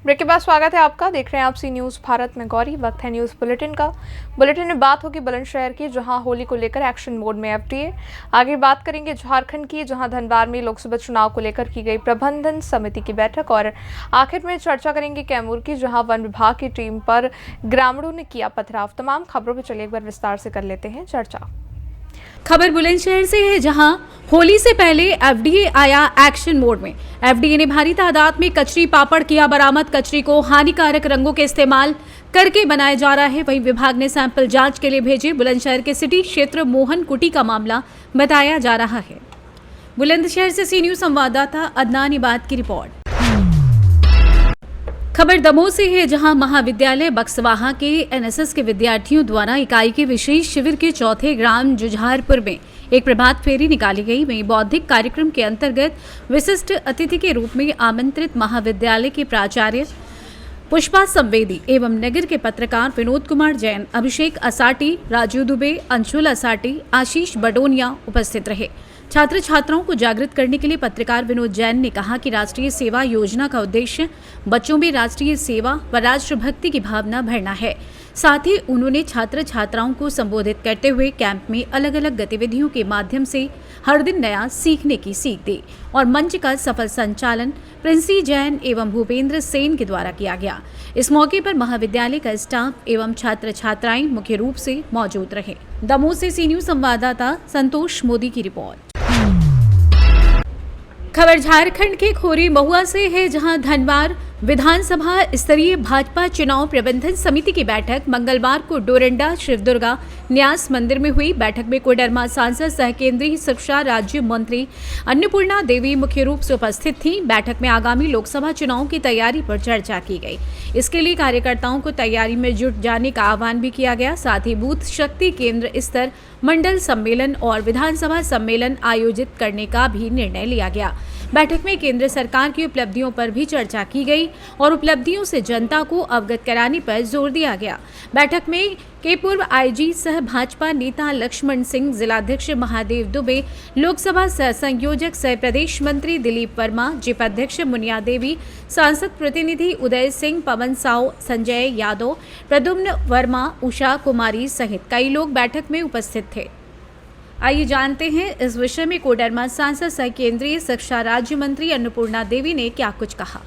Break के बाद स्वागत है आपका। देख रहे हैं आप सी न्यूज़ भारत में गौरी। वक्त है न्यूज़ बुलेटिन का। बुलेटिन में बात होगी बुलंदशहर की, जहां होली को लेकर एक्शन मोड में एफडीए। आगे बात करेंगे झारखंड की, जहां धनबाद में लोकसभा चुनाव को लेकर की गई प्रबंधन समिति की बैठक। और आखिर में चर्चा करेंगे कैमूर की, जहाँ वन विभाग की टीम पर ग्रामीणों ने किया पथराव। तमाम खबरों पर चलिए एक बार विस्तार से कर लेते हैं चर्चा। खबर बुलंदशहर से है, जहां होली से पहले एफडीए आया एक्शन मोड में। एफडीए ने भारी तादाद में कचरी पापड़ किया बरामद। कचरी को हानिकारक रंगों के इस्तेमाल करके बनाया जा रहा है। वहीं विभाग ने सैंपल जांच के लिए भेजे। बुलंदशहर के सिटी क्षेत्र मोहन कुटी का मामला बताया जा रहा है। बुलंदशहर से सी न्यूज़ संवाददाता अदनान इबाद की रिपोर्ट। खबर दमोह से है, जहां महाविद्यालय बक्सवाहा के एनएसएस के विद्यार्थियों द्वारा इकाई के विशेष शिविर के चौथे ग्राम जुझारपुर में एक प्रभात फेरी निकाली गई। वहीं बौद्धिक कार्यक्रम के अंतर्गत विशिष्ट अतिथि के रूप में आमंत्रित महाविद्यालय के प्राचार्य पुष्पा संवेदी एवं नगर के पत्रकार विनोद कुमार जैन, अभिषेक असाटी, राजू दुबे, अंशुल असाटी, आशीष बडोनिया उपस्थित रहे। छात्र छात्राओं को जागृत करने के लिए पत्रकार विनोद जैन ने कहा कि राष्ट्रीय सेवा योजना का उद्देश्य बच्चों में राष्ट्रीय सेवा व राष्ट्रभक्ति की भावना भरना है। साथ ही उन्होंने छात्र छात्राओं को संबोधित करते हुए कैंप में अलग अलग गतिविधियों के माध्यम से हर दिन नया सीखने की सीख दी। और मंच का सफल संचालन प्रिंसी जैन एवं भूपेंद्र सेन के द्वारा किया गया। इस मौके पर महाविद्यालय का स्टाफ एवं छात्र छात्राएं मुख्य रूप से मौजूद रहे। दमोह से सी न्यूज़ संवाददाता संतोष मोदी की रिपोर्ट। खबर झारखंड के खोरी महुआ से है, जहां धनबाद विधानसभा स्तरीय भाजपा चुनाव प्रबंधन समिति की बैठक मंगलवार को डोरंडा शिवदुर्गा न्यास मंदिर में हुई। बैठक में कोडरमा सांसद सह केंद्रीय शिक्षा राज्य मंत्री अन्नपूर्णा देवी मुख्य रूप से उपस्थित थी। बैठक में आगामी लोकसभा चुनाव की तैयारी पर चर्चा की गई। इसके लिए कार्यकर्ताओं को तैयारी में जुट जाने का आह्वान भी किया गया। साथ ही बूथ शक्ति केंद्र स्तर मंडल सम्मेलन और विधानसभा सम्मेलन आयोजित करने का भी निर्णय लिया गया। बैठक में केंद्र सरकार की उपलब्धियों पर भी चर्चा की गई और उपलब्धियों से जनता को अवगत कराने पर जोर दिया गया। बैठक में के पूर्व आईजी सह भाजपा नेता लक्ष्मण सिंह, जिलाध्यक्ष महादेव दुबे, लोकसभा सह संयोजक सह प्रदेश मंत्री दिलीप वर्मा, जिप अध्यक्ष मुनिया देवी, सांसद प्रतिनिधि उदय सिंह, पवन साव, संजय यादव, प्रद्युम्न वर्मा, उषा कुमारी सहित कई लोग बैठक में उपस्थित थे। आइए जानते हैं इस विषय में कोडरमा सांसद सह केंद्रीय शिक्षा राज्य मंत्री अन्नपूर्णा देवी ने क्या कुछ कहा।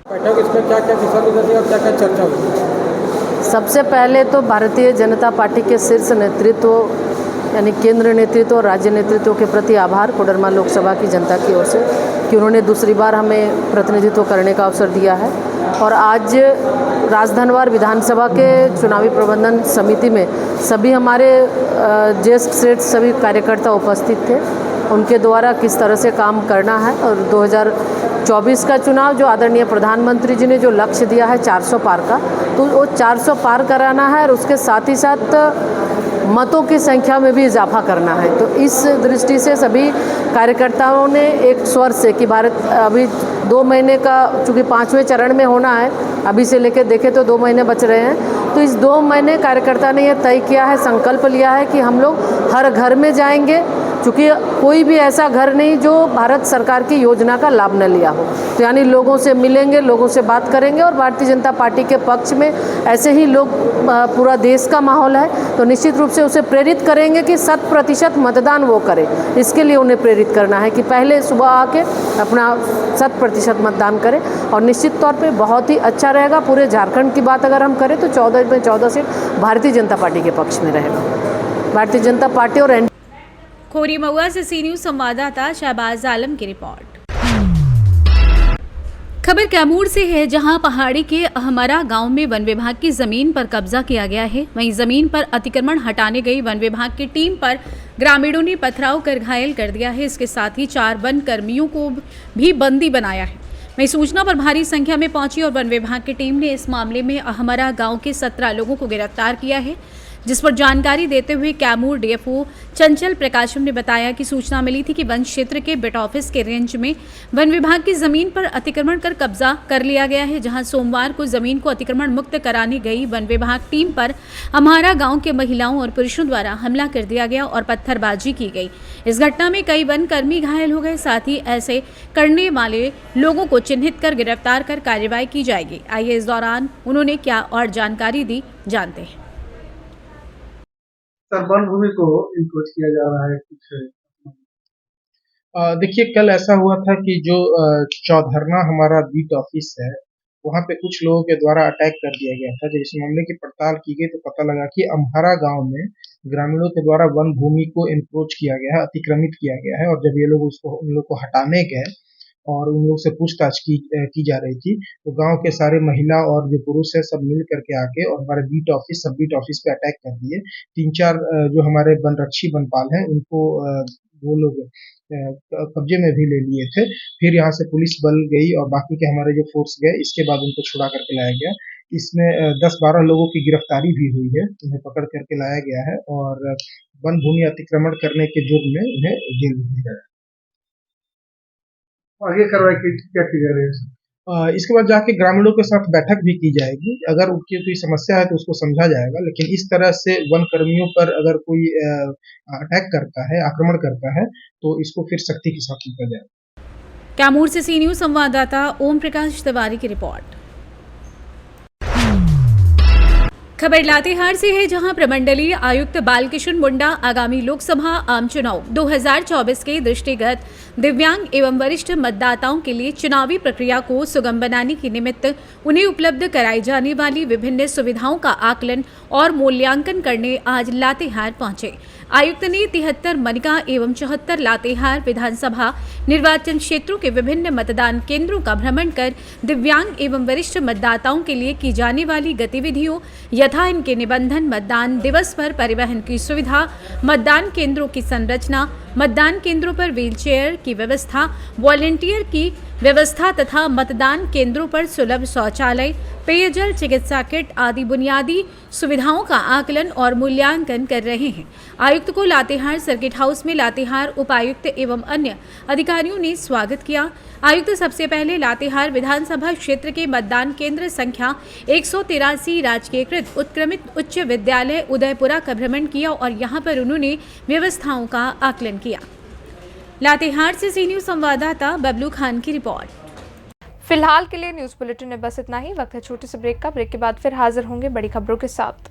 बैठक इसमें क्या क्या दिशा निर्देश और क्या क्या चर्चा हुई? सबसे पहले तो भारतीय जनता पार्टी के शीर्ष नेतृत्व यानी केंद्र नेतृत्व और राज्य नेतृत्व के प्रति आभार कोडरमा लोकसभा की जनता की ओर से कि उन्होंने दूसरी बार हमें प्रतिनिधित्व करने का अवसर दिया है। और आज राजधनवार विधानसभा के चुनावी प्रबंधन समिति में सभी हमारे ज्येष्ठ श्रेष्ठ सभी कार्यकर्ता उपस्थित थे। उनके द्वारा किस तरह से काम करना है और 2024 का चुनाव जो आदरणीय प्रधानमंत्री जी ने जो लक्ष्य दिया है 400 पार का, तो वो 400 पार कराना है और उसके साथ ही साथ मतों की संख्या में भी इजाफा करना है। तो इस दृष्टि से सभी कार्यकर्ताओं ने एक स्वर से कि भारत अभी 2 महीने का, चूँकि 5वें चरण में होना है, अभी से लेकर देखें तो 2 महीने बच रहे हैं, तो इस 2 महीने कार्यकर्ता ने यह तय किया है, संकल्प लिया है कि हम लोग हर घर में जाएंगे, क्योंकि कोई भी ऐसा घर नहीं जो भारत सरकार की योजना का लाभ न लिया हो। तो यानी लोगों से मिलेंगे, लोगों से बात करेंगे और भारतीय जनता पार्टी के पक्ष में ऐसे ही लोग, पूरा देश का माहौल है तो निश्चित रूप से उसे प्रेरित करेंगे कि 100% मतदान वो करे। इसके लिए उन्हें प्रेरित करना है कि पहले सुबह आके अपना 100% मतदान करें और निश्चित तौर पे बहुत ही अच्छा रहेगा। पूरे झारखंड की बात अगर हम करें तो 14 में 14 सीट भारतीय जनता पार्टी के पक्ष में रहेगा। भारतीय जनता पार्टी और खोरी महुआ से सी न्यूज़ संवाददाता शहबाज आलम की रिपोर्ट। खबर कैमूर से है, जहां पहाड़ी के अहमरा गांव में वन विभाग की जमीन पर कब्जा किया गया है। वहीं जमीन पर अतिक्रमण हटाने गई वन विभाग की टीम पर ग्रामीणों ने पथराव कर घायल कर दिया है। इसके साथ ही 4 वन कर्मियों को भी बंदी बनाया है। वहीं सूचना पर भारी संख्या में पहुंची और वन विभाग की टीम ने इस मामले में अहमरा गाँव के 17 लोगों को गिरफ्तार किया है। जिस पर जानकारी देते हुए कैमूर डीएफओ चंचल प्रकाशम ने बताया कि सूचना मिली थी कि वन क्षेत्र के बिट ऑफिस के रेंज में वन विभाग की जमीन पर अतिक्रमण कर कब्जा कर लिया गया है, जहां सोमवार को जमीन को अतिक्रमण मुक्त कराने गई वन विभाग टीम पर अम्हारा गांव के महिलाओं और पुरुषों द्वारा हमला कर दिया गया और पत्थरबाजी की गई। इस घटना में कई वन कर्मी घायल हो गए। साथ ही ऐसे करने वाले लोगों को चिन्हित कर गिरफ्तार कर कार्रवाई की जाएगी। आइए इस दौरान उन्होंने क्या और जानकारी दी, जानते हैं। सर, वन भूमि को इंक्रोच किया जा रहा है कुछ। देखिए, कल ऐसा हुआ था कि जो चौधरना हमारा बीट ऑफिस है, वहाँ पे कुछ लोगों के द्वारा अटैक कर दिया गया था। जब इस मामले की पड़ताल की गई तो पता लगा कि अम्हारा गांव में ग्रामीणों के द्वारा वन भूमि को इंक्रोच किया गया है, अतिक्रमित किया गया है। और जब ये लोग उन लोग को हटाने गए और उन लोग से पूछताछ की जा रही थी, तो गांव के सारे महिला और जो पुरुष है सब मिल करके आके और हमारे सब बीट ऑफिस पे अटैक कर दिए। 3-4 जो हमारे वनरक्षी वनपाल हैं उनको वो लोग कब्जे में भी ले लिए थे। फिर यहाँ से पुलिस बल गई और बाकी के हमारे जो फोर्स गए, इसके बाद उनको छुड़ा करके लाया गया। इसमें 10-12 लोगों की गिरफ्तारी भी हुई है, उन्हें पकड़ करके लाया गया है और वन भूमि अतिक्रमण करने के जुर्म में उन्हें जेल भेजा गया है। आगे कार्रवाई क्या की जा रही है? इसके बाद जाके ग्रामीणों के साथ बैठक भी की जाएगी। अगर उनकी कोई समस्या है तो उसको समझा जाएगा, लेकिन इस तरह से वन कर्मियों पर अगर कोई अटैक करता है, आक्रमण करता है, तो इसको फिर सख्ती के साथ लिया जाएगा। कैमूर से सी न्यूज संवाददाता ओम प्रकाश तिवारी की रिपोर्ट। खबर लातेहार से है, जहां प्रमंडलीय आयुक्त बालकिशन मुंडा आगामी लोकसभा आम चुनाव 2024 के दृष्टिगत दिव्यांग एवं वरिष्ठ मतदाताओं के लिए चुनावी प्रक्रिया को सुगम बनाने के निमित्त उन्हें उपलब्ध कराई जाने वाली विभिन्न सुविधाओं का आकलन और मूल्यांकन करने आज लातेहार पहुंचे। आयुक्त ने 73 मनिका एवं 74 लातेहार विधानसभा निर्वाचन क्षेत्रों के विभिन्न मतदान केंद्रों का भ्रमण कर दिव्यांग एवं वरिष्ठ मतदाताओं के लिए की जाने वाली गतिविधियों यथा इनके निबंधन, मतदान दिवस पर परिवहन की सुविधा, मतदान केंद्रों की संरचना, मतदान केंद्रों पर व्हीलचेयर की व्यवस्था, वॉलंटियर की व्यवस्था तथा मतदान केंद्रों पर सुलभ शौचालय, पेयजल, चिकित्सा किट आदि बुनियादी सुविधाओं का आकलन और मूल्यांकन कर रहे हैं। आयुक्त को लातेहार सर्किट हाउस में लातेहार उपायुक्त एवं अन्य अधिकारियों ने स्वागत किया। आयुक्त सबसे पहले लातेहार विधानसभा क्षेत्र के मतदान केंद्र संख्या 183 राजकीयकृत उत्क्रमित उच्च विद्यालय उदयपुरा का भ्रमण किया और यहां पर उन्होंने व्यवस्थाओं का आकलन किया। लातेहार से सी न्यूज संवाददाता बबलू खान की रिपोर्ट। फिलहाल के लिए न्यूज बुलेटिन में बस इतना ही। वक्त है छोटे से ब्रेक का। ब्रेक के बाद फिर हाजिर होंगे बड़ी खबरों के साथ।